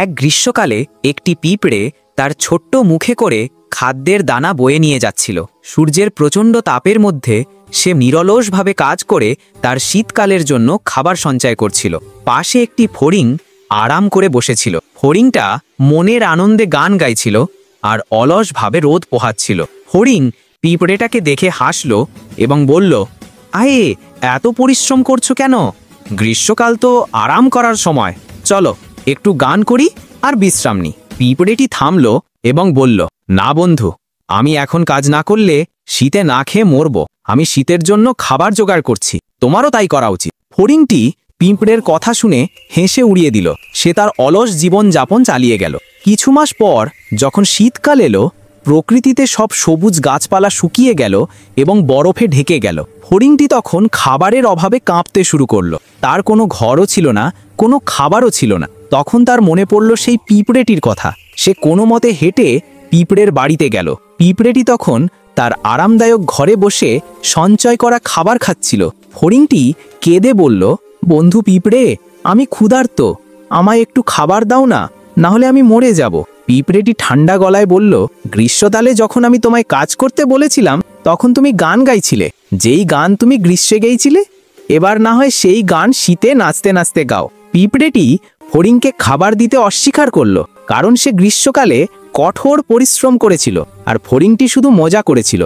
এক গ্রীষ্মকালে একটি পিঁপড়ে তার ছোট্ট মুখে করে খাদ্যের দানা বয়ে নিয়ে যাচ্ছিল। সূর্যের প্রচণ্ড তাপের মধ্যে সে নিরলসভাবে কাজ করে তার শীতকালের জন্য খাবার সঞ্চয় করছিল। পাশে একটি ফড়িং আরাম করে বসেছিল। ফড়িংটা মনের আনন্দে গান গাইছিল আর অলসভাবে রোদ পোহাচ্ছিল। ফড়িং পিঁপড়েটাকে দেখে হাসল এবং বলল, আয়ে, এত পরিশ্রম করছো কেন? গ্রীষ্মকাল তো আরাম করার সময়, চলো একটু গান করি আর বিশ্রাম নিই। পিঁপড়েটি থামল এবং বলল, না বন্ধু, আমি এখন কাজ না করলে শীতে না খেয়ে মরব। আমি শীতের জন্য খাবার জোগাড় করছি, তোমারও তাই করা উচিত। ফড়িংটি পিঁপড়ের কথা শুনে হেসে উড়িয়ে দিল। সে তার অলস জীবনযাপন চালিয়ে গেল। কিছু মাস পর যখন শীতকাল এলো, প্রকৃতিতে সব সবুজ গাছপালা শুকিয়ে গেল এবং বরফে ঢেকে গেল। ফড়িংটি তখন খাবারের অভাবে কাঁপতে শুরু করলো। তার কোনো ঘরও ছিল না, কোনো খাবারও ছিল না। তখন তার মনে পড়ল সেই পিঁপড়েটির কথা। সে কোনো মতে হেঁটে পিঁপড়ের বাড়িতে গেল। পিঁপড়েটি তখন তার আরামদায়ক ঘরে বসে সঞ্চয় করা খাবার খাচ্ছিল। ফড়িংটি কেঁদে বলল, বন্ধু পিঁপড়ে, আমি ক্ষুধার্ত, আমায় একটু খাবার দাও না, নাহলে আমি মরে যাব। পিঁপড়েটি ঠান্ডা গলায় বলল, গ্রীষ্মকালে যখন আমি তোমায় কাজ করতে বলেছিলাম তখন তুমি গান গাইছিলে। যেই গান তুমি গ্রীষ্মে গেয়েছিলে, এবার না হয় সেই গান শীতে নাচতে নাচতে গাও। পিঁপড়েটি ফড়িংকে খাবার দিতে অস্বীকার করল, কারণ সে গ্রীষ্মকালে কঠোর পরিশ্রম করেছিল আর ফড়িংটি শুধু মজা করেছিল।